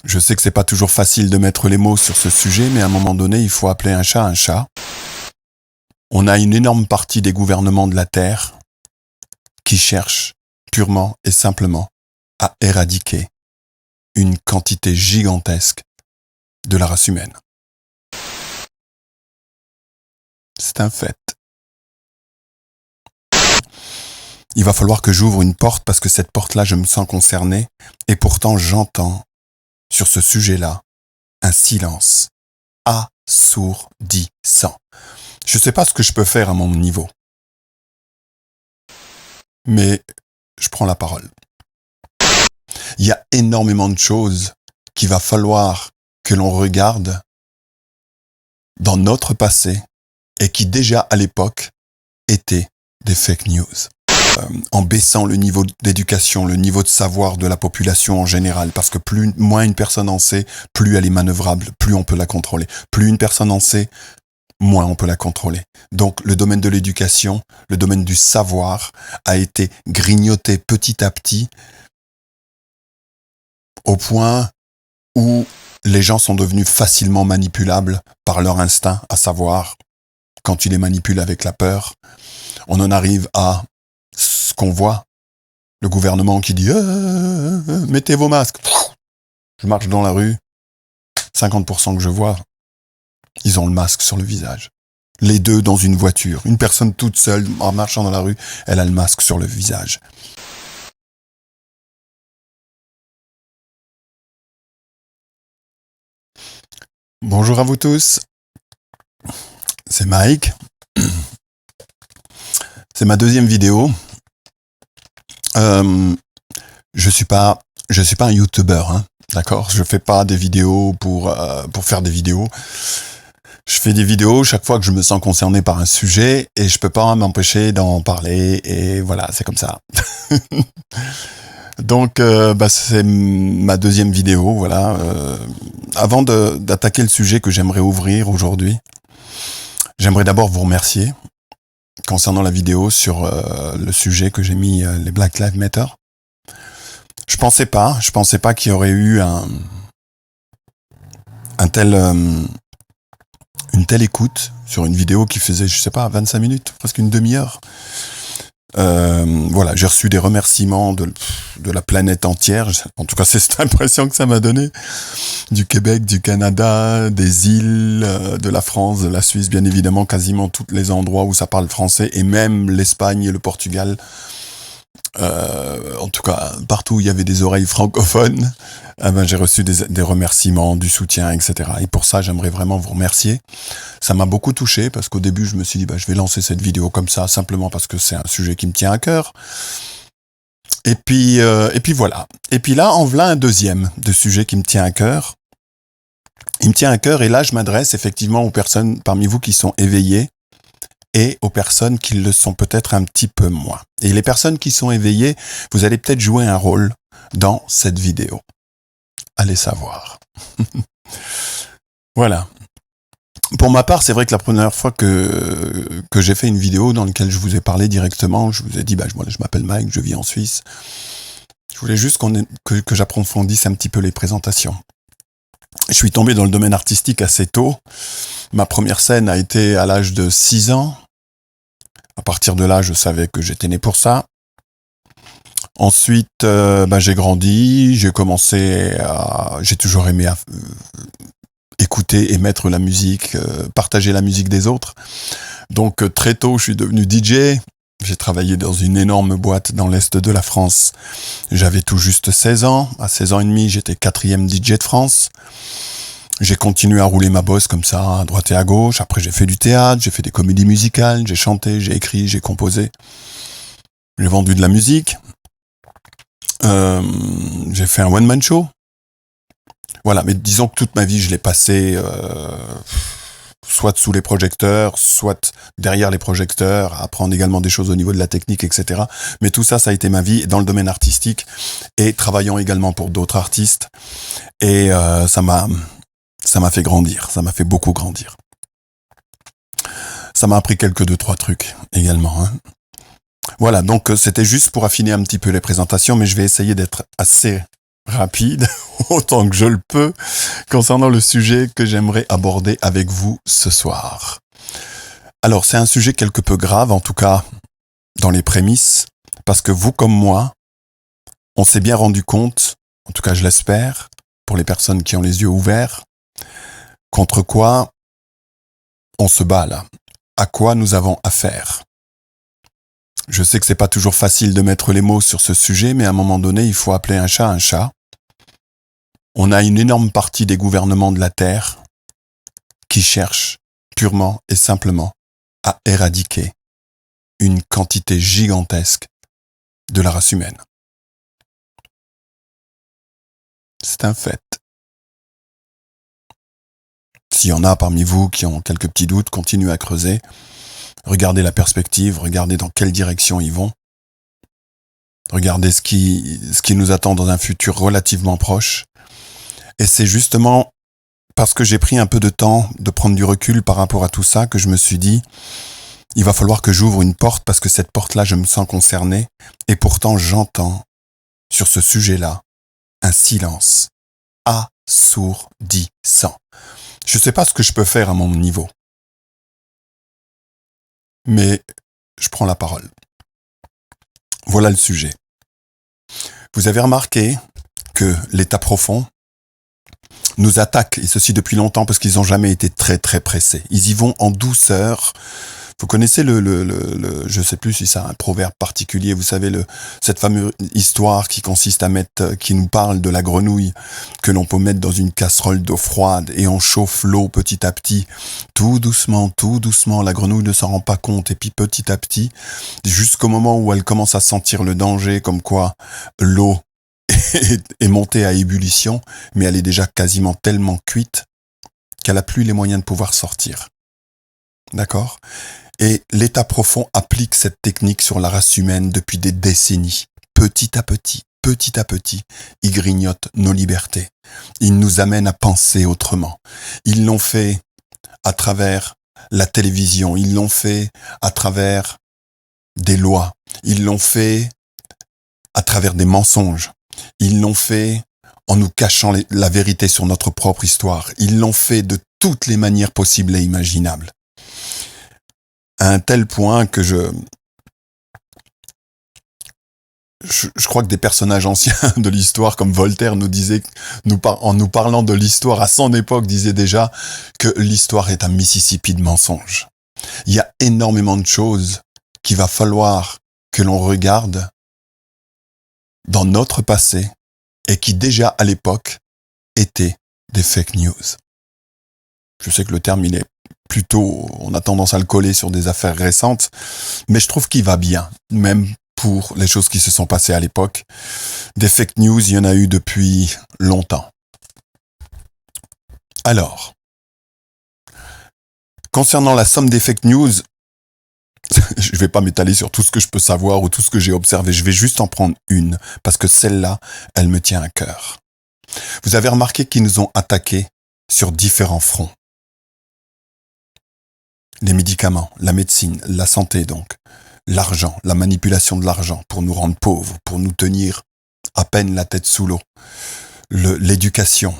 Je sais que c'est pas toujours facile de mettre les mots sur ce sujet, mais à un moment donné, il faut appeler un chat un chat. On a une énorme partie des gouvernements de la Terre qui cherchent purement et simplement à éradiquer une quantité gigantesque de la race humaine. C'est un fait. Il va falloir que j'ouvre une porte parce que cette porte-là, je me sens concerné et pourtant j'entends sur ce sujet-là un silence assourdissant. Je ne sais pas ce que je peux faire à mon niveau, mais je prends la parole. Il y a énormément de choses qu'il va falloir que l'on regarde dans notre passé et qui déjà à l'époque étaient des fake news. En baissant le niveau d'éducation, le niveau de savoir de la population en général, parce que moins une personne en sait, plus elle est manœuvrable, plus on peut la contrôler. Plus une personne en sait, moins on peut la contrôler. Donc le domaine de l'éducation, le domaine du savoir a été grignoté petit à petit au point où les gens sont devenus facilement manipulables par leur instinct, à savoir, quand tu les manipules avec la peur, on en arrive à ce qu'on voit, le gouvernement qui dit « mettez vos masques ». Je marche dans la rue, 50% que je vois, ils ont le masque sur le visage. Les deux dans une voiture. Une personne toute seule, en marchant dans la rue, elle a le masque sur le visage. Bonjour à vous tous. C'est Mike. C'est ma deuxième vidéo. Je suis pas un YouTuber, hein, d'accord. Je fais pas des vidéos pour faire des vidéos. Je fais des vidéos chaque fois que je me sens concerné par un sujet et je peux pas m'empêcher d'en parler et voilà, c'est comme ça. Donc, c'est ma deuxième vidéo, voilà. Avant d'attaquer le sujet que j'aimerais ouvrir aujourd'hui, j'aimerais d'abord vous remercier concernant la vidéo sur le sujet que j'ai mis, les Black Lives Matter. Je pensais pas qu'il y aurait eu une telle écoute sur une vidéo qui faisait, 25 minutes, presque une demi-heure. Voilà, j'ai reçu des remerciements de la planète entière. En tout cas, c'est cette impression que ça m'a donné. Du Québec, du Canada, des îles, de la France, de la Suisse, bien évidemment, quasiment tous les endroits où ça parle français, et même l'Espagne et le Portugal. En tout cas, partout où il y avait des oreilles francophones, j'ai reçu des remerciements, du soutien, etc. Et pour ça, j'aimerais vraiment vous remercier. Ça m'a beaucoup touché parce qu'au début, je me suis dit, je vais lancer cette vidéo comme ça, simplement parce que c'est un sujet qui me tient à cœur. Et puis voilà. Et puis là, en voilà un deuxième de sujet qui me tient à cœur. Il me tient à cœur et là, je m'adresse effectivement aux personnes parmi vous qui sont éveillées et aux personnes qui le sont peut-être un petit peu moins. Et les personnes qui sont éveillées, vous allez peut-être jouer un rôle dans cette vidéo. Allez savoir. Voilà. Pour ma part, c'est vrai que la première fois que j'ai fait une vidéo dans laquelle je vous ai parlé directement, je vous ai dit, je m'appelle Mike, je vis en Suisse. Je voulais juste que j'approfondisse un petit peu les présentations. Je suis tombé dans le domaine artistique assez tôt. Ma première scène a été à l'âge de 6 ans. À partir de là, je savais que j'étais né pour ça. Ensuite, j'ai grandi, j'ai toujours aimé écouter, émettre la musique, partager la musique des autres. Donc très tôt, je suis devenu DJ. J'ai travaillé dans une énorme boîte dans l'est de la France. J'avais tout juste 16 ans. À 16 ans et demi, j'étais 4e DJ de France. J'ai continué à rouler ma bosse comme ça, à droite et à gauche. Après, j'ai fait du théâtre, j'ai fait des comédies musicales, j'ai chanté, j'ai écrit, j'ai composé. J'ai vendu de la musique. J'ai fait un one-man show. Voilà, mais disons que toute ma vie, je l'ai passée soit sous les projecteurs, soit derrière les projecteurs, à apprendre également des choses au niveau de la technique, etc. Mais tout ça, ça a été ma vie dans le domaine artistique et travaillant également pour d'autres artistes. Et ça m'a fait grandir, ça m'a fait beaucoup grandir. Ça m'a appris quelques 2-3 trucs également. Hein. Voilà, donc c'était juste pour affiner un petit peu les présentations, mais je vais essayer d'être assez rapide, autant que je le peux, concernant le sujet que j'aimerais aborder avec vous ce soir. Alors, c'est un sujet quelque peu grave, en tout cas dans les prémices, parce que vous comme moi, on s'est bien rendu compte, en tout cas je l'espère, pour les personnes qui ont les yeux ouverts, contre quoi on se bat là, à quoi nous avons affaire. Je sais que c'est pas toujours facile de mettre les mots sur ce sujet, mais à un moment donné, il faut appeler un chat un chat. On a une énorme partie des gouvernements de la Terre qui cherchent purement et simplement à éradiquer une quantité gigantesque de la race humaine. C'est un fait. S'il y en a parmi vous qui ont quelques petits doutes, continuez à creuser. Regardez la perspective, regardez dans quelle direction ils vont. Regardez ce qui nous attend dans un futur relativement proche. Et c'est justement parce que j'ai pris un peu de temps de prendre du recul par rapport à tout ça que je me suis dit, il va falloir que j'ouvre une porte parce que cette porte-là, je me sens concerné. Et pourtant, j'entends sur ce sujet-là un silence assourdissant. Je ne sais pas ce que je peux faire à mon niveau. Mais je prends la parole. Voilà le sujet. Vous avez remarqué que l'État profond nous attaque, et ceci depuis longtemps parce qu'ils n'ont jamais été très très pressés. Ils y vont en douceur. Vous connaissez je sais plus si c'est un proverbe particulier, vous savez, cette fameuse histoire qui consiste qui nous parle de la grenouille que l'on peut mettre dans une casserole d'eau froide et on chauffe l'eau petit à petit, tout doucement, la grenouille ne s'en rend pas compte et puis petit à petit, jusqu'au moment où elle commence à sentir le danger, comme quoi l'eau est montée à ébullition, mais elle est déjà quasiment tellement cuite qu'elle n'a plus les moyens de pouvoir sortir. D'accord ? Et l'État profond applique cette technique sur la race humaine depuis des décennies. Petit à petit, il grignote nos libertés. Il nous amène à penser autrement. Ils l'ont fait à travers la télévision, ils l'ont fait à travers des lois, ils l'ont fait à travers des mensonges, ils l'ont fait en nous cachant la vérité sur notre propre histoire, ils l'ont fait de toutes les manières possibles et imaginables. À un tel point que je crois que des personnages anciens de l'histoire, comme Voltaire nous disait, en nous parlant de l'histoire à son époque, disait déjà que l'histoire est un Mississippi de mensonges. Il y a énormément de choses qu'il va falloir que l'on regarde dans notre passé et qui déjà à l'époque étaient des fake news. Je sais que le terme il est plutôt, on a tendance à le coller sur des affaires récentes, mais je trouve qu'il va bien, même pour les choses qui se sont passées à l'époque. Des fake news, il y en a eu depuis longtemps. Alors, concernant la somme des fake news, je ne vais pas m'étaler sur tout ce que je peux savoir ou tout ce que j'ai observé, je vais juste en prendre une, parce que celle-là, elle me tient à cœur. Vous avez remarqué qu'ils nous ont attaqués sur différents fronts. Les médicaments, la médecine, la santé donc, l'argent, la manipulation de l'argent pour nous rendre pauvres, pour nous tenir à peine la tête sous l'eau, l'éducation,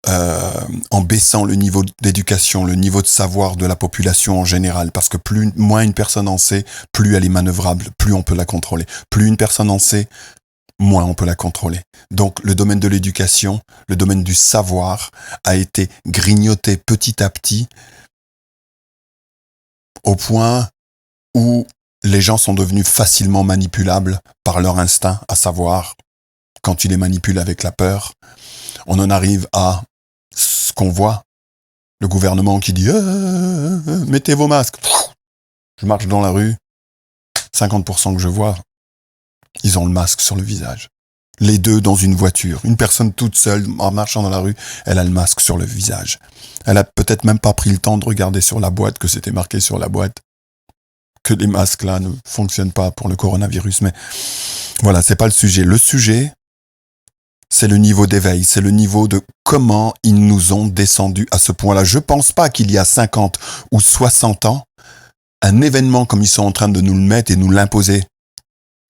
en baissant le niveau d'éducation, le niveau de savoir de la population en général, parce que moins une personne en sait, plus elle est manœuvrable, plus on peut la contrôler. Plus une personne en sait, moins on peut la contrôler. Donc le domaine de l'éducation, le domaine du savoir a été grignoté petit à petit au point où les gens sont devenus facilement manipulables par leur instinct, à savoir, quand ils les manipulent avec la peur, on en arrive à ce qu'on voit, le gouvernement qui dit « mettez vos masques ». Je marche dans la rue, 50% que je vois, ils ont le masque sur le visage. Les deux dans une voiture. Une personne toute seule, en marchant dans la rue, elle a le masque sur le visage. Elle a peut-être même pas pris le temps de regarder sur la boîte, que c'était marqué sur la boîte, que les masques là ne fonctionnent pas pour le coronavirus. Mais voilà, c'est pas le sujet. Le sujet, c'est le niveau d'éveil, c'est le niveau de comment ils nous ont descendus à ce point-là. Je pense pas qu'il y a 50 ou 60 ans, un événement comme ils sont en train de nous le mettre et nous l'imposer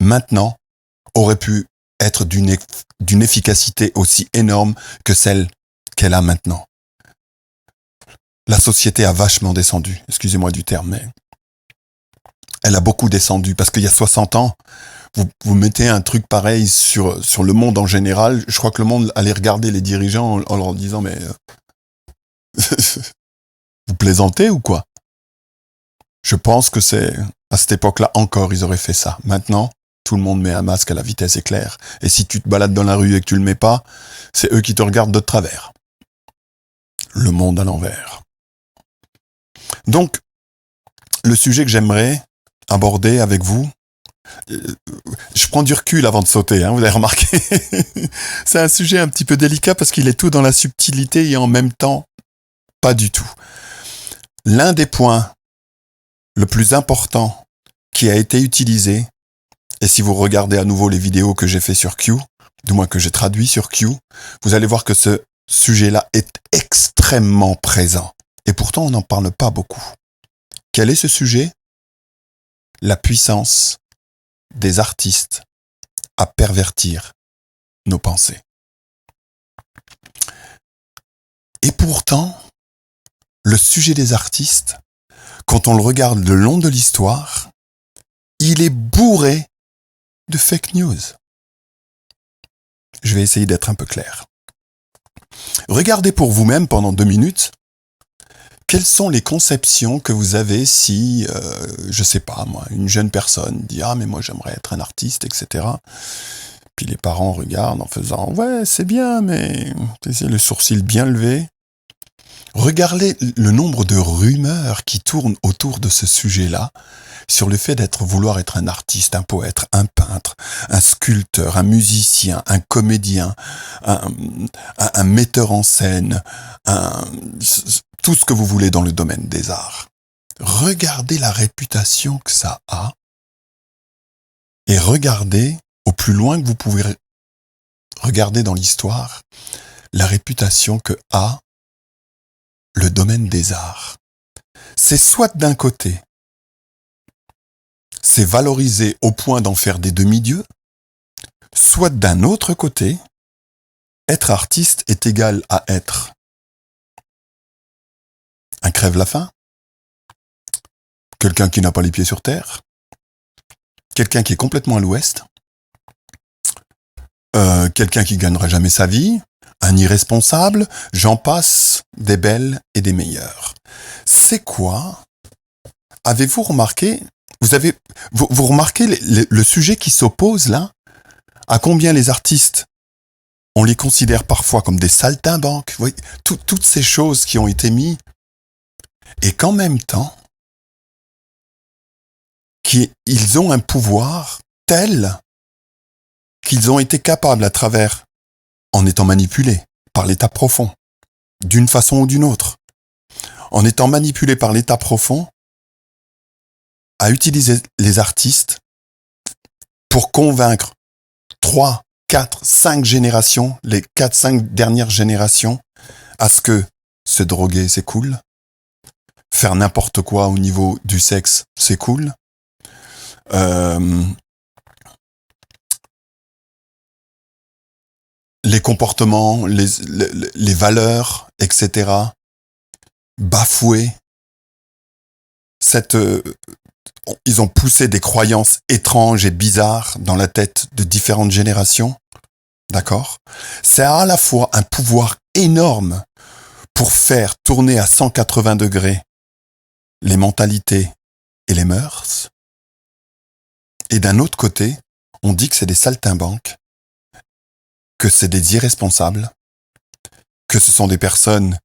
maintenant aurait pu être d'une efficacité aussi énorme que celle qu'elle a maintenant. La société a vachement descendu, excusez-moi du terme, mais elle a beaucoup descendu, parce qu'il y a 60 ans, vous mettez un truc pareil sur le monde en général, je crois que le monde allait regarder les dirigeants en leur disant, mais vous plaisantez ou quoi? Je pense que c'est, à cette époque-là encore, ils auraient fait ça. Maintenant, tout le monde met un masque à la vitesse éclair. Et si tu te balades dans la rue et que tu le mets pas, c'est eux qui te regardent de travers. Le monde à l'envers. Donc, le sujet que j'aimerais aborder avec vous, je prends du recul avant de sauter, hein, vous avez remarqué. C'est un sujet un petit peu délicat parce qu'il est tout dans la subtilité et en même temps, pas du tout. L'un des points le plus important qui a été utilisé, et si vous regardez à nouveau les vidéos que j'ai fait sur Q, du moins que j'ai traduit sur Q, vous allez voir que ce sujet-là est extrêmement présent. Et pourtant, on n'en parle pas beaucoup. Quel est ce sujet? La puissance des artistes à pervertir nos pensées. Et pourtant, le sujet des artistes, quand on le regarde le long de l'histoire, il est bourré de fake news. Je vais essayer d'être un peu clair. Regardez pour vous-même pendant 2 minutes, quelles sont les conceptions que vous avez si, je sais pas moi, une jeune personne dit « Ah mais moi j'aimerais être un artiste, etc. » Puis les parents regardent en faisant « Ouais, c'est bien, mais le sourcil bien levé. » Regardez le nombre de rumeurs qui tournent autour de ce sujet-là, sur le fait vouloir être un artiste, un poète, un peintre, un sculpteur, un musicien, un comédien, un metteur en scène, tout ce que vous voulez dans le domaine des arts. Regardez la réputation que ça a et regardez, au plus loin que vous pouvez regarder dans l'histoire, la réputation que a le domaine des arts. C'est soit d'un côté, c'est valorisé au point d'en faire des demi-dieux, soit d'un autre côté, être artiste est égal à être un crève-la-faim, quelqu'un qui n'a pas les pieds sur terre, quelqu'un qui est complètement à l'ouest, quelqu'un qui gagnera jamais sa vie, un irresponsable, j'en passe des belles et des meilleures. C'est quoi? Avez-vous remarqué, vous remarquez le sujet qui s'oppose là? À combien les artistes, on les considère parfois comme des saltimbanques, vous voyez, toutes ces choses qui ont été mises, et qu'en même temps, ils ont un pouvoir tel qu'ils ont été capables à travers, en étant manipulés par l'état profond, d'une façon ou d'une autre, en étant manipulés par l'état profond, à utiliser les artistes pour convaincre 3, 4, 5 générations, les 4, 5 dernières générations, à ce que se droguer, c'est cool, faire n'importe quoi au niveau du sexe, c'est cool, les comportements, les valeurs, etc., bafoués. Ils ont poussé des croyances étranges et bizarres dans la tête de différentes générations. D'accord? C'est à la fois un pouvoir énorme pour faire tourner à 180 degrés les mentalités et les mœurs. Et d'un autre côté, on dit que c'est des saltimbanques, que c'est des irresponsables, que ce sont des personnes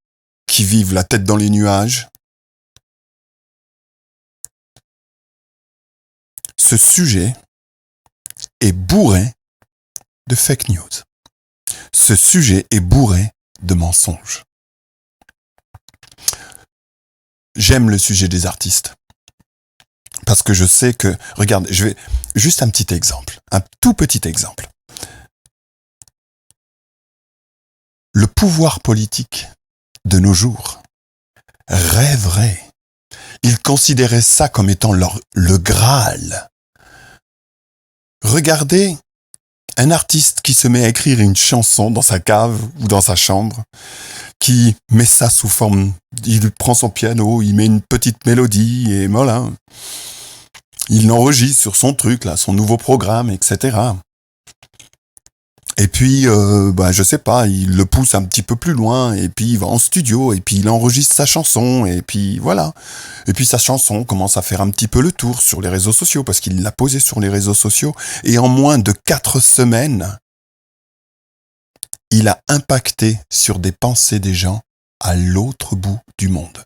qui vivent la tête dans les nuages. Ce sujet est bourré de fake news. Ce sujet est bourré de mensonges. J'aime le sujet des artistes. Parce que je sais que, regarde, je vais juste un petit exemple, un tout petit exemple. Le pouvoir politique de nos jours rêverait. Ils considéraient ça comme étant le Graal. Regardez Un artiste qui se met à écrire une chanson dans sa cave ou dans sa chambre, qui met ça sous forme, il prend son piano, il met une petite mélodie et voilà. Il l'enregistre sur son truc, là, son nouveau programme, etc. Et puis, je sais pas, il le pousse un petit peu plus loin, et puis il va en studio, et puis il enregistre sa chanson, et puis voilà. Et puis sa chanson commence à faire un petit peu le tour sur les réseaux sociaux, parce qu'il l'a posée sur les réseaux sociaux, et en moins de 4 semaines, il a impacté sur des pensées des gens à l'autre bout du monde.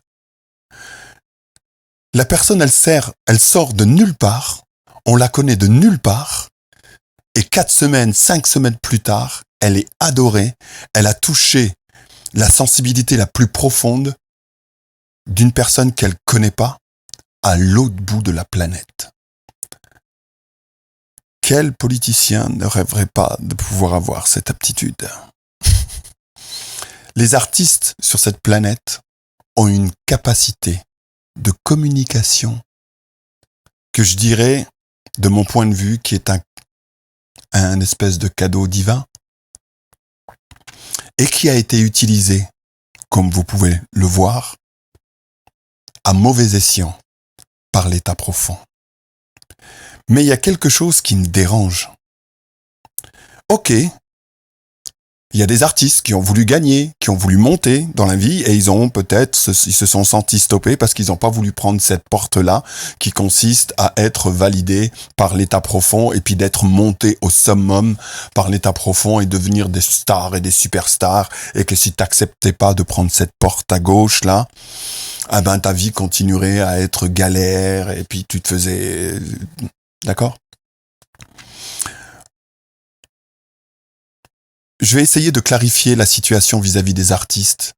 La personne, elle sort de nulle part, on la connaît de nulle part, et 4 semaines, 5 semaines plus tard, elle est adorée, elle a touché la sensibilité la plus profonde d'une personne qu'elle connaît pas à l'autre bout de la planète. Quel politicien ne rêverait pas de pouvoir avoir cette aptitude ? Les artistes sur cette planète ont une capacité de communication que je dirais, de mon point de vue, qui est un espèce de cadeau divin et qui a été utilisé, comme vous pouvez le voir, à mauvais escient par l'état profond. Mais il y a quelque chose qui me dérange. Ok, il y a des artistes qui ont voulu gagner, qui ont voulu monter dans la vie et ils se sont sentis stoppés parce qu'ils n'ont pas voulu prendre cette porte-là qui consiste à être validé par l'état profond et puis d'être monté au summum par l'état profond et devenir des stars et des superstars et que si t'acceptais pas de prendre cette porte à gauche là, ta vie continuerait à être galère et puis tu te faisais... D'accord ? Je vais essayer de clarifier la situation vis-à-vis des artistes,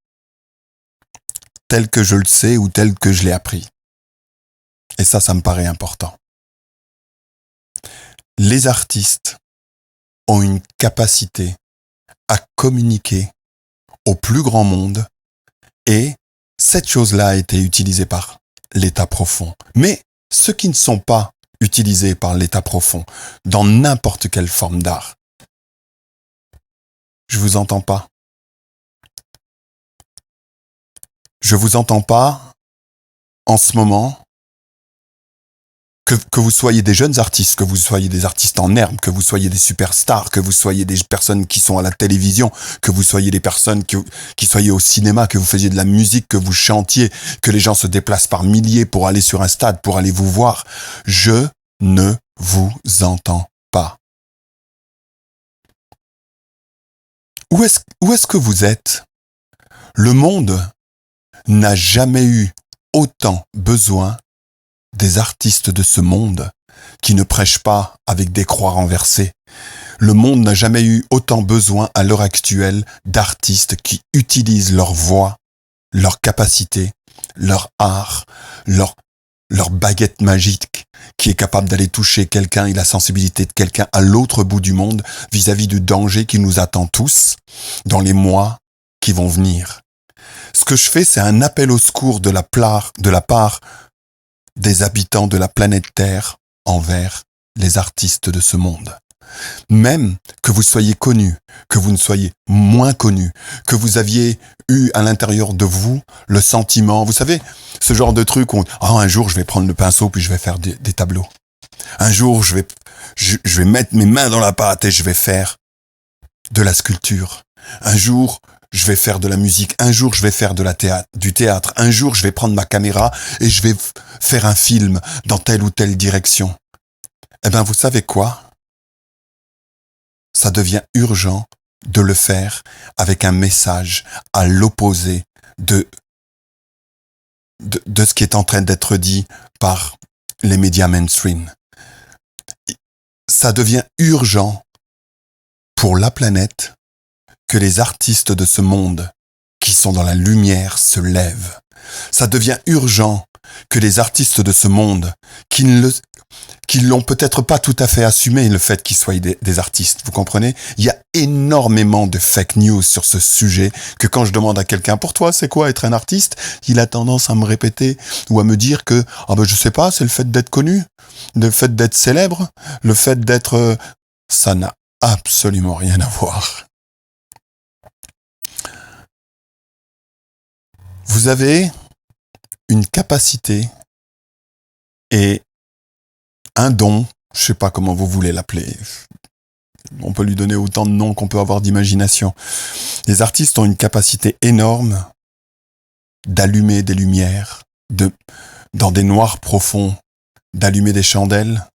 tel que je le sais ou tel que je l'ai appris. Et ça me paraît important. Les artistes ont une capacité à communiquer au plus grand monde et cette chose-là a été utilisée par l'état profond. Mais ceux qui ne sont pas utilisés par l'état profond, dans n'importe quelle forme d'art, je vous entends pas. Je vous entends pas en ce moment. Que vous soyez des jeunes artistes, que vous soyez des artistes en herbe, que vous soyez des superstars, que vous soyez des personnes qui sont à la télévision, que vous soyez des personnes qui soyez au cinéma, que vous faisiez de la musique, que vous chantiez, que les gens se déplacent par milliers pour aller sur un stade, pour aller vous voir. Je ne vous entends pas. Où est-ce que vous êtes ? Le monde n'a jamais eu autant besoin des artistes de ce monde qui ne prêchent pas avec des croix renversées. Le monde n'a jamais eu autant besoin à l'heure actuelle d'artistes qui utilisent leur voix, leur capacité, leur art, leur baguette magique qui est capable d'aller toucher quelqu'un et la sensibilité de quelqu'un à l'autre bout du monde vis-à-vis du danger qui nous attend tous dans les mois qui vont venir. Ce que je fais, c'est un appel au secours de la part des habitants de la planète Terre envers les artistes de ce monde. Même que vous soyez connus, que vous ne soyez moins connus, que vous aviez eu à l'intérieur de vous le sentiment, vous savez, ce genre de truc où un jour je vais prendre le pinceau puis je vais faire des tableaux. Un jour je vais mettre mes mains dans la pâte et je vais faire de la sculpture. Un jour je vais faire de la musique, un jour je vais faire du théâtre, un jour je vais prendre ma caméra et je vais faire un film dans telle ou telle direction. Eh bien, vous savez quoi ? Ça devient urgent de le faire avec un message à l'opposé de ce qui est en train d'être dit par les médias mainstream. Ça devient urgent pour la planète que les artistes de ce monde qui sont dans la lumière se lèvent. Ça devient urgent que les artistes de ce monde qui l'ont peut-être pas tout à fait assumé le fait qu'ils soient des artistes, vous comprenez ? Il y a énormément de fake news sur ce sujet que quand je demande à quelqu'un, pour toi, c'est quoi être un artiste ? Il a tendance à me répéter ou à me dire que, je sais pas, c'est le fait d'être connu, le fait d'être célèbre, le fait d'être... Ça n'a absolument rien à voir. Vous avez une capacité et un don, je sais pas comment vous voulez l'appeler. On peut lui donner autant de noms qu'on peut avoir d'imagination. Les artistes ont une capacité énorme d'allumer des lumières, dans des noirs profonds, d'allumer des chandelles.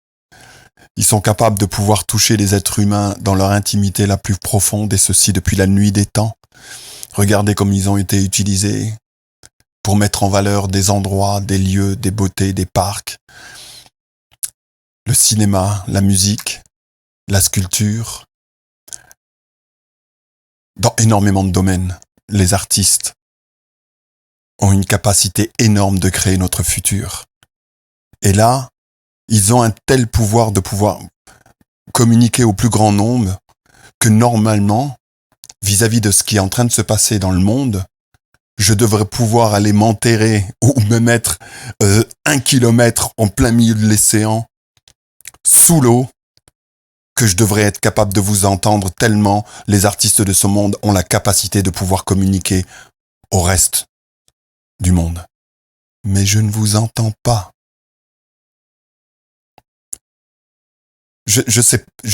Ils sont capables de pouvoir toucher les êtres humains dans leur intimité la plus profonde, et ceci depuis la nuit des temps. Regardez comme ils ont été utilisés pour mettre en valeur des endroits, des lieux, des beautés, des parcs. Le cinéma, la musique, la sculpture. Dans énormément de domaines, les artistes ont une capacité énorme de créer notre futur. Et là, ils ont un tel pouvoir de pouvoir communiquer au plus grand nombre que normalement, vis-à-vis de ce qui est en train de se passer dans le monde, je devrais pouvoir aller m'enterrer ou me mettre 1 kilomètre en plein milieu de l'océan, sous l'eau, que je devrais être capable de vous entendre tellement les artistes de ce monde ont la capacité de pouvoir communiquer au reste du monde. Mais je ne vous entends pas. Je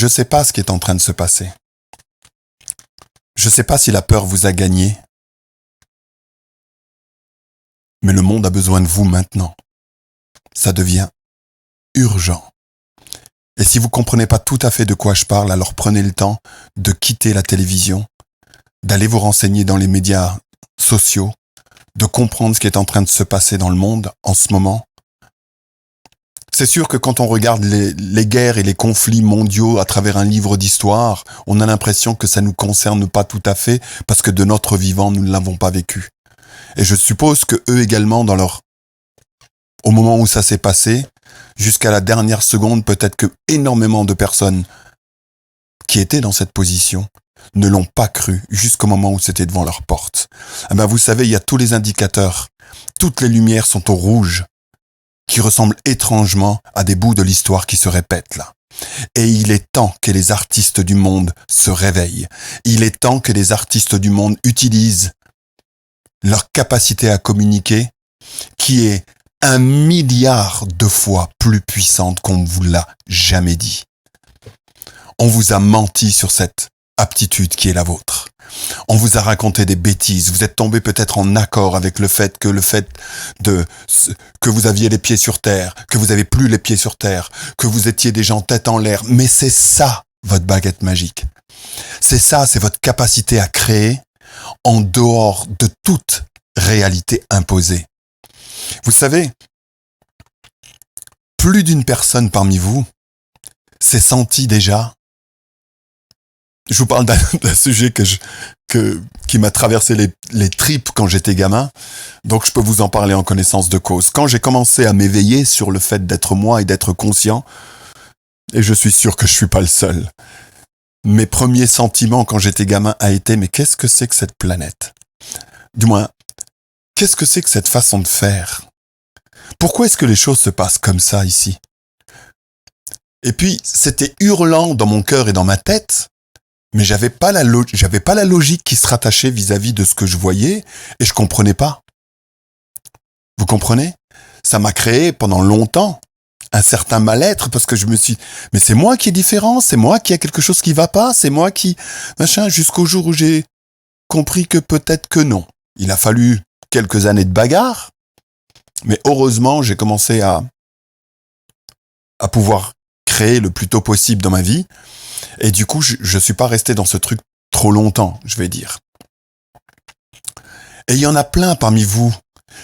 sais pas ce qui est en train de se passer. Je sais pas si la peur vous a gagné. Mais le monde a besoin de vous maintenant. Ça devient urgent. Et si vous comprenez pas tout à fait de quoi je parle, alors prenez le temps de quitter la télévision, d'aller vous renseigner dans les médias sociaux, de comprendre ce qui est en train de se passer dans le monde en ce moment. C'est sûr que quand on regarde les guerres et les conflits mondiaux à travers un livre d'histoire, on a l'impression que ça nous concerne pas tout à fait parce que de notre vivant, nous ne l'avons pas vécu. Et je suppose que eux également, au moment où ça s'est passé, jusqu'à la dernière seconde, peut-être que énormément de personnes qui étaient dans cette position ne l'ont pas cru jusqu'au moment où c'était devant leur porte. Eh ben, vous savez, il y a tous les indicateurs. Toutes les lumières sont au rouge, qui ressemblent étrangement à des bouts de l'histoire qui se répètent là. Et il est temps que les artistes du monde se réveillent. Il est temps que les artistes du monde utilisent leur capacité à communiquer, qui est 1 milliard de fois plus puissante qu'on ne vous l'a jamais dit. On vous a menti sur cette aptitude qui est la vôtre. On vous a raconté des bêtises. Vous êtes tombé peut-être en accord avec le fait que vous aviez les pieds sur terre, que vous avez plus les pieds sur terre, que vous étiez des gens tête en l'air. Mais c'est ça, votre baguette magique. C'est ça, c'est votre capacité à créer en dehors de toute réalité imposée. Vous savez, plus d'une personne parmi vous s'est sentie déjà. Je vous parle d'un sujet qui m'a traversé les tripes quand j'étais gamin, donc je peux vous en parler en connaissance de cause. Quand j'ai commencé à m'éveiller sur le fait d'être moi et d'être conscient, et je suis sûr que je suis pas le seul, mes premiers sentiments quand j'étais gamin a été « mais qu'est-ce que c'est que cette planète ?» Du moins, qu'est-ce que c'est que cette façon de faire ? Pourquoi est-ce que les choses se passent comme ça ici ? Et puis, c'était hurlant dans mon cœur et dans ma tête, mais j'avais pas la logique qui se rattachait vis-à-vis de ce que je voyais, et je comprenais pas. Vous comprenez ? Ça m'a créé pendant longtemps un certain mal-être, parce que je me suis, mais c'est moi qui est différent, c'est moi qui a quelque chose qui va pas, c'est moi qui, machin, jusqu'au jour où j'ai compris que peut-être que non. Il a fallu quelques années de bagarre, mais heureusement, j'ai commencé à pouvoir créer le plus tôt possible dans ma vie. Et du coup, je suis pas resté dans ce truc trop longtemps, je vais dire. Et il y en a plein parmi vous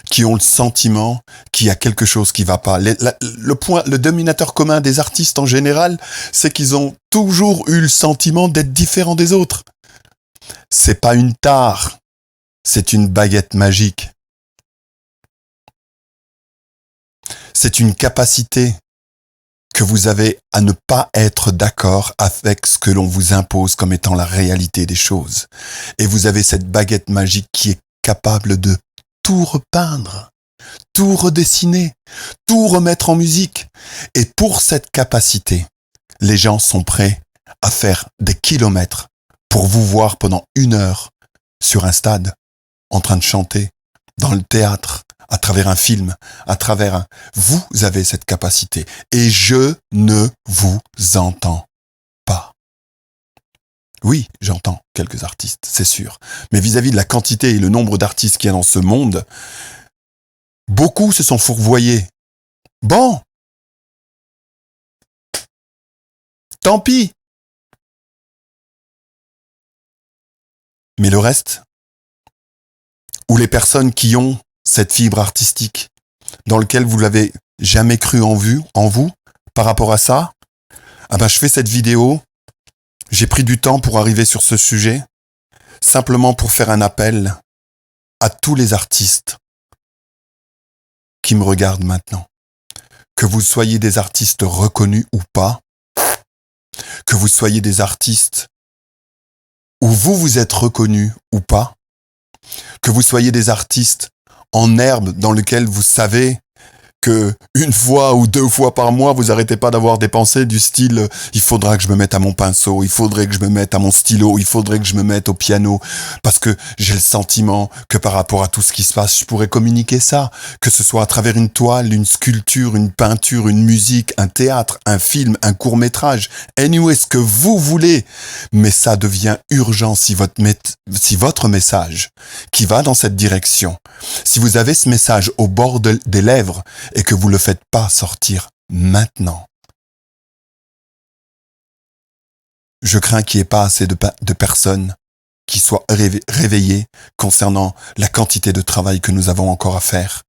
qui ont le sentiment qu'il y a quelque chose qui va pas. Le dominateur commun des artistes en général, c'est qu'ils ont toujours eu le sentiment d'être différents des autres. C'est pas une tare, c'est une baguette magique. C'est une capacité que vous avez à ne pas être d'accord avec ce que l'on vous impose comme étant la réalité des choses. Et vous avez cette baguette magique qui est capable de tout repeindre, tout redessiner, tout remettre en musique. Et pour cette capacité, les gens sont prêts à faire des kilomètres pour vous voir pendant 1 heure sur un stade, en train de chanter, dans le théâtre, à travers un film, Vous avez cette capacité et je ne vous entends pas. Oui, j'entends quelques artistes, c'est sûr. Mais vis-à-vis de la quantité et le nombre d'artistes qu'il y a dans ce monde, beaucoup se sont fourvoyés. Bon, tant pis. Mais le reste, ou les personnes qui ont cette fibre artistique, dans lequel vous l'avez jamais cru en vous, par rapport à ça, je fais cette vidéo, j'ai pris du temps pour arriver sur ce sujet, simplement pour faire un appel à tous les artistes qui me regardent maintenant. Que vous soyez des artistes reconnus ou pas, que vous soyez des artistes où vous êtes reconnus ou pas, que vous soyez des artistes en herbe dans lequel vous savez que 1 fois ou 2 fois par mois, vous arrêtez pas d'avoir des pensées du style « il faudra que je me mette à mon pinceau, il faudrait que je me mette à mon stylo, il faudrait que je me mette au piano, parce que j'ai le sentiment que par rapport à tout ce qui se passe, je pourrais communiquer ça, que ce soit à travers une toile, une sculpture, une peinture, une musique, un théâtre, un film, un court-métrage, anyway, ce que vous voulez. Mais ça devient urgent si votre message qui va dans cette direction, si vous avez ce message au bord des lèvres, et que vous ne le faites pas sortir maintenant. Je crains qu'il n'y ait pas assez de personnes qui soient réveillées concernant la quantité de travail que nous avons encore à faire,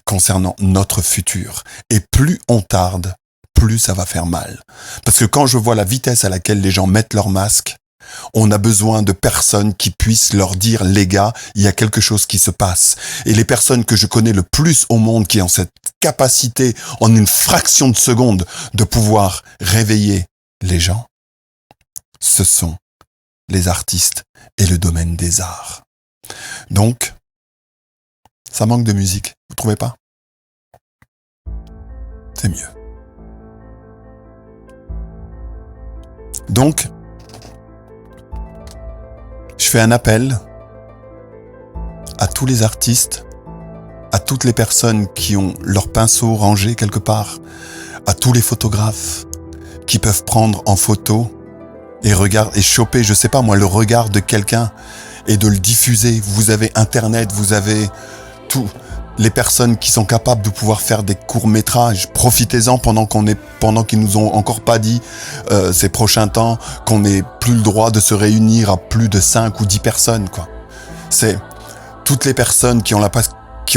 concernant notre futur. Et plus on tarde, plus ça va faire mal. Parce que quand je vois la vitesse à laquelle les gens mettent leur masque, on a besoin de personnes qui puissent leur dire « les gars, il y a quelque chose qui se passe ». Et les personnes que je connais le plus au monde qui ont cette capacité en une fraction de seconde de pouvoir réveiller les gens, ce sont les artistes et le domaine des arts. Donc, ça manque de musique, vous trouvez pas? C'est mieux. Donc, je fais un appel à tous les artistes, à toutes les personnes qui ont leur pinceau rangé quelque part, à tous les photographes qui peuvent prendre en photo et choper, je sais pas moi, le regard de quelqu'un et de le diffuser. Vous avez Internet, vous avez tout. Les personnes qui sont capables de pouvoir faire des courts-métrages, profitez-en pendant qu'ils nous ont encore pas dit ces prochains temps qu'on n'ait plus le droit de se réunir à plus de 5 ou 10 personnes, quoi. C'est toutes les personnes qui ont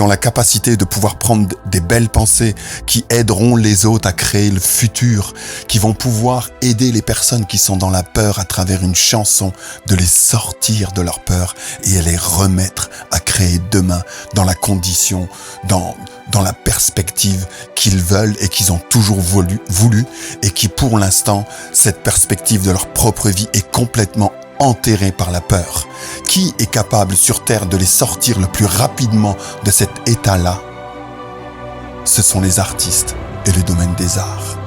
la capacité de pouvoir prendre des belles pensées, qui aideront les autres à créer le futur, qui vont pouvoir aider les personnes qui sont dans la peur à travers une chanson, de les sortir de leur peur et à les remettre à créer demain dans la condition, dans la perspective qu'ils veulent et qu'ils ont toujours voulu et qui pour l'instant, cette perspective de leur propre vie est complètement enterrés par la peur. Qui est capable sur Terre de les sortir le plus rapidement de cet état-là? Ce sont les artistes et le domaine des arts.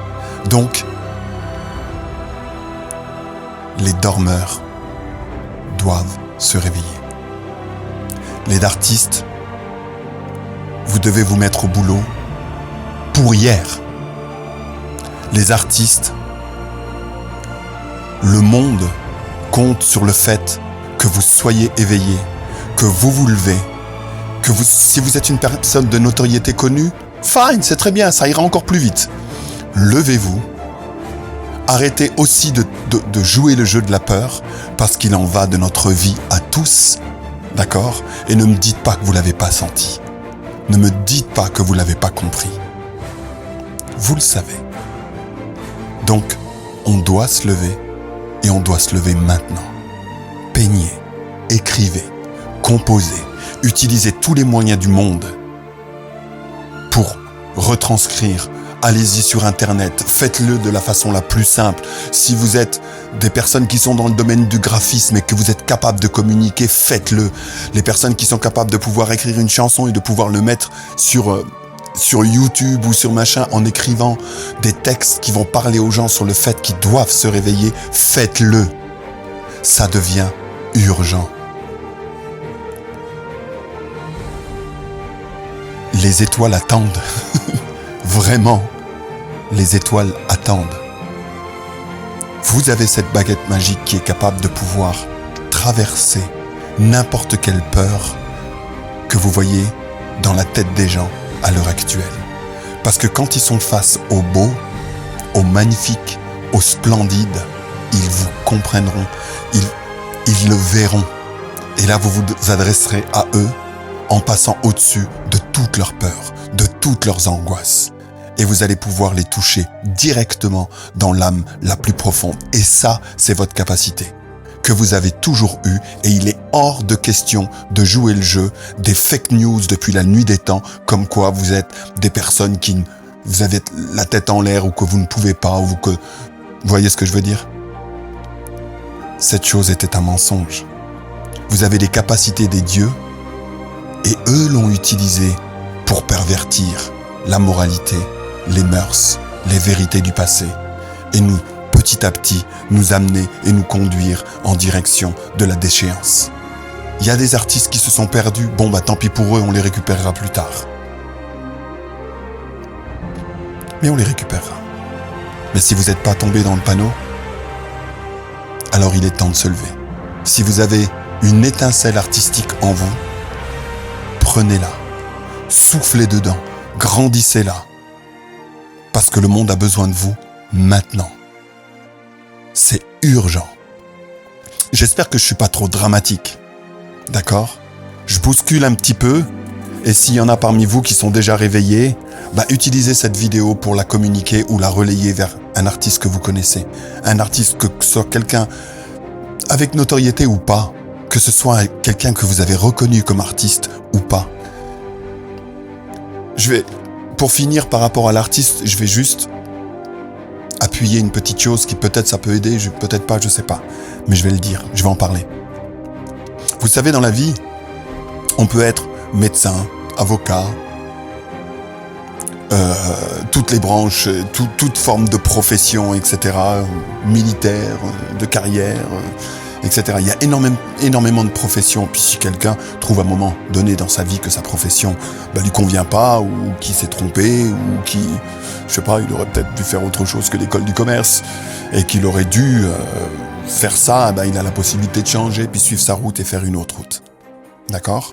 Donc, les dormeurs doivent se réveiller. Les artistes, vous devez vous mettre au boulot pour hier. Les artistes, le monde compte sur le fait que vous soyez éveillés, que vous levez, si vous êtes une personne de notoriété connue, fine, c'est très bien, ça ira encore plus vite. Levez-vous, arrêtez aussi de jouer le jeu de la peur, parce qu'il en va de notre vie à tous, d'accord? Et ne me dites pas que vous l'avez pas senti. Ne me dites pas que vous l'avez pas compris. Vous le savez. Donc, on doit se lever, et on doit se lever maintenant. Peignez, écrivez, composez, utilisez tous les moyens du monde pour retranscrire. Allez-y sur Internet, faites-le de la façon la plus simple. Si vous êtes des personnes qui sont dans le domaine du graphisme et que vous êtes capable de communiquer, faites-le. Les personnes qui sont capables de pouvoir écrire une chanson et de pouvoir le mettre sur sur YouTube ou sur machin en écrivant des textes qui vont parler aux gens sur le fait qu'ils doivent se réveiller, faites-le. Ça devient urgent. Les étoiles attendent. Vraiment, les étoiles attendent. Vous avez cette baguette magique qui est capable de pouvoir traverser n'importe quelle peur que vous voyez dans la tête des gens à l'heure actuelle. Parce que quand ils sont face au beau, au magnifique, au splendide, ils vous comprendront, ils le verront. Et là, vous vous adresserez à eux en passant au-dessus de toutes leurs peurs, de toutes leurs angoisses. Et vous allez pouvoir les toucher directement dans l'âme la plus profonde. Et ça, c'est votre capacité que vous avez toujours eue. Et il est hors de question de jouer le jeu des fake news depuis la nuit des temps, comme quoi vous êtes des personnes qui vous avez la tête en l'air ou que vous ne pouvez pas, ou que... Vous voyez ce que je veux dire? Cette chose était un mensonge. Vous avez les capacités des dieux et eux l'ont utilisé pour pervertir la moralité, les mœurs, les vérités du passé et nous, petit à petit, nous amener et nous conduire en direction de la déchéance. Il y a des artistes qui se sont perdus, bon bah tant pis pour eux, on les récupérera plus tard. Mais on les récupérera. Mais si vous n'êtes pas tombé dans le panneau, alors il est temps de se lever. Si vous avez une étincelle artistique en vous, prenez-la, soufflez dedans, grandissez-la. Parce que le monde a besoin de vous maintenant. C'est urgent. J'espère que je suis pas trop dramatique. D'accord ? Je bouscule un petit peu. Et s'il y en a parmi vous qui sont déjà réveillés, utilisez cette vidéo pour la communiquer ou la relayer vers un artiste que vous connaissez. Un artiste, que ce soit quelqu'un avec notoriété ou pas. Que ce soit quelqu'un que vous avez reconnu comme artiste ou pas. Pour finir par rapport à l'artiste, je vais juste appuyer une petite chose qui peut-être ça peut aider, peut-être pas, je sais pas. Mais je vais le dire, je vais en parler. Vous savez, dans la vie, on peut être médecin, avocat, toutes les branches, toute forme de profession, etc., militaire, de carrière, etc. Il y a énormément de professions. Puis si quelqu'un trouve à un moment donné dans sa vie que sa profession lui convient pas, ou qui s'est trompé, ou qui, je sais pas, il aurait peut-être dû faire autre chose que l'école du commerce, et qu'il aurait dû faire ça, il a la possibilité de changer, puis suivre sa route et faire une autre route. D'accord ?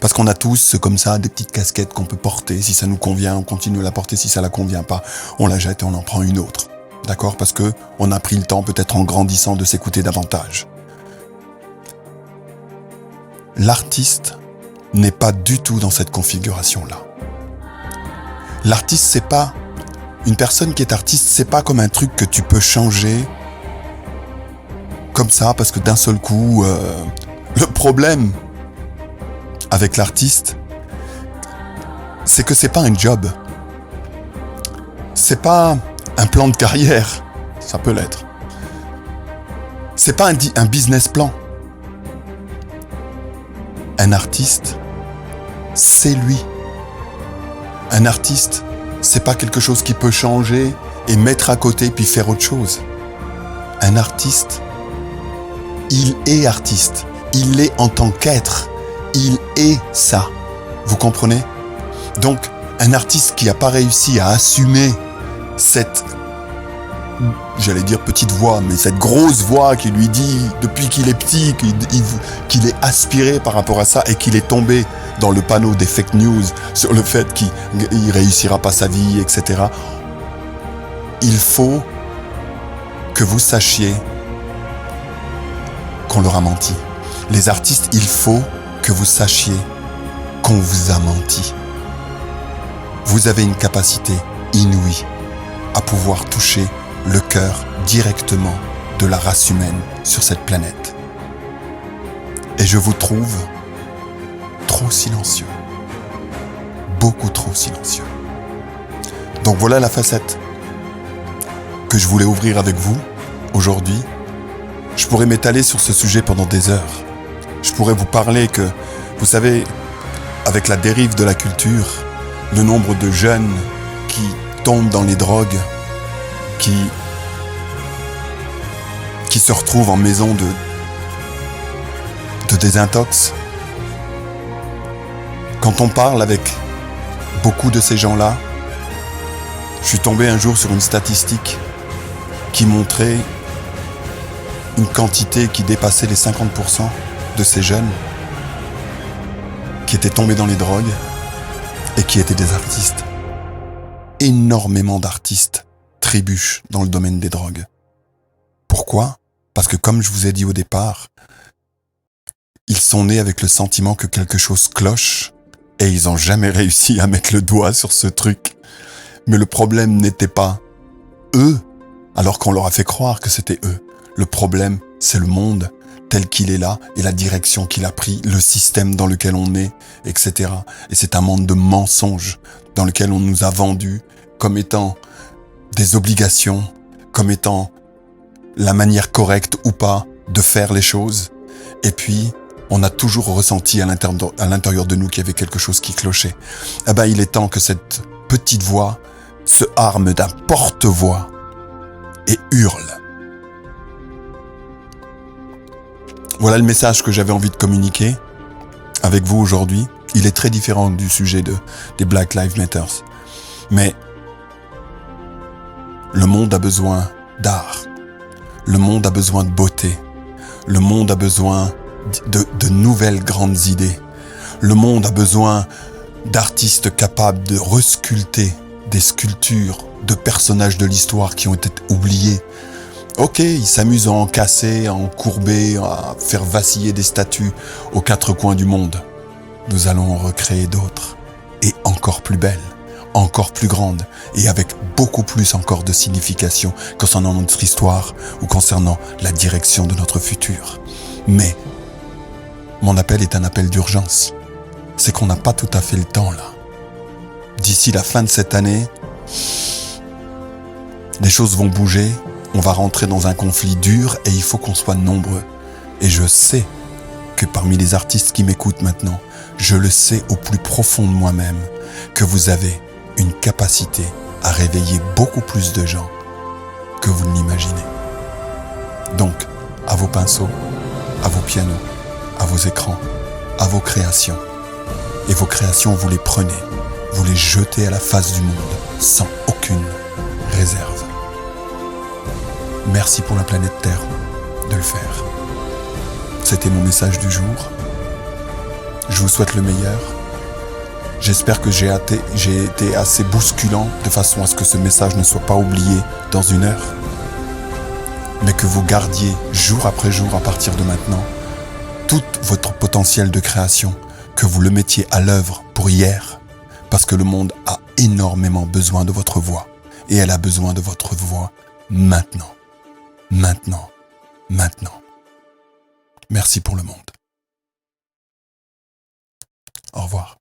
Parce qu'on a tous, comme ça, des petites casquettes qu'on peut porter. Si ça nous convient, on continue à la porter. Si ça la convient pas, on la jette et on en prend une autre. D'accord ? Parce que on a pris le temps, peut-être en grandissant, de s'écouter davantage. L'artiste n'est pas du tout dans cette configuration-là. L'artiste, c'est pas... Une personne qui est artiste, c'est pas comme un truc que tu peux changer comme ça, parce que d'un seul coup... Le problème avec l'artiste, c'est que c'est pas un job. C'est pas un plan de carrière. Ça peut l'être. C'est pas un business plan. Un artiste, c'est lui. Un artiste, c'est pas quelque chose qui peut changer et mettre à côté puis faire autre chose. Un artiste, il est artiste. Il l'est en tant qu'être. Il est ça. Vous comprenez ? Donc, un artiste qui n'a pas réussi à assumer cette, j'allais dire petite voix, mais cette grosse voix qui lui dit, depuis qu'il est petit, qu'il est aspiré par rapport à ça et qu'il est tombé dans le panneau des fake news sur le fait qu'il ne réussira pas sa vie, etc. Il faut que vous sachiez qu'on leur a menti. Les artistes, il faut que vous sachiez qu'on vous a menti. Vous avez une capacité inouïe à pouvoir toucher le cœur directement de la race humaine sur cette planète. Et je vous trouve trop silencieux. Beaucoup trop silencieux. Donc voilà la facette que je voulais ouvrir avec vous aujourd'hui. Je pourrais m'étaler sur ce sujet pendant des heures. Je pourrais vous parler que, vous savez, avec la dérive de la culture, le nombre de jeunes qui tombent dans les drogues, qui se retrouvent en maison de désintox. Quand on parle avec beaucoup de ces gens-là, je suis tombé un jour sur une statistique qui montrait une quantité qui dépassait les 50% de ces jeunes qui étaient tombés dans les drogues et qui étaient des artistes. Énormément d'artistes trébuchent dans le domaine des drogues. Pourquoi ? Parce que comme je vous ai dit au départ, ils sont nés avec le sentiment que quelque chose cloche et ils n'ont jamais réussi à mettre le doigt sur ce truc. Mais le problème n'était pas eux, alors qu'on leur a fait croire que c'était eux. Le problème, c'est le monde tel qu'il est là et la direction qu'il a pris, le système dans lequel on est, etc. Et c'est un monde de mensonges dans lequel on nous a vendus comme étant des obligations, comme étant la manière correcte ou pas de faire les choses. Et puis, on a toujours ressenti à l'intérieur de nous qu'il y avait quelque chose qui clochait. Eh ben, il est temps que cette petite voix se arme d'un porte-voix et hurle. Voilà le message que j'avais envie de communiquer avec vous aujourd'hui. Il est très différent du sujet des Black Lives Matter. Mais le monde a besoin d'art. Le monde a besoin de beauté. Le monde a besoin de nouvelles grandes idées. Le monde a besoin d'artistes capables de resculpter des sculptures de personnages de l'histoire qui ont été oubliés. Ok, ils s'amusent à en casser, à en courber, à faire vaciller des statues aux quatre coins du monde. Nous allons en recréer d'autres, et encore plus belles, encore plus grandes, et avec beaucoup plus encore de signification concernant notre histoire ou concernant la direction de notre futur. Mais mon appel est un appel d'urgence. C'est qu'on n'a pas tout à fait le temps là. D'ici la fin de cette année, les choses vont bouger, on va rentrer dans un conflit dur et il faut qu'on soit nombreux. Et je sais que parmi les artistes qui m'écoutent maintenant, je le sais au plus profond de moi-même, que vous avez une capacité à réveiller beaucoup plus de gens que vous ne l'imaginez. Donc, à vos pinceaux, à vos pianos, à vos écrans, à vos créations. Et vos créations, vous les prenez, vous les jetez à la face du monde, sans aucune réserve. Merci pour la planète Terre de le faire. C'était mon message du jour. Je vous souhaite le meilleur. J'espère que j'ai été assez bousculant de façon à ce que ce message ne soit pas oublié dans une heure, mais que vous gardiez jour après jour à partir de maintenant tout votre potentiel de création, que vous le mettiez à l'œuvre pour hier, parce que le monde a énormément besoin de votre voix, et elle a besoin de votre voix maintenant. Maintenant. Maintenant. Merci pour le monde. Au revoir.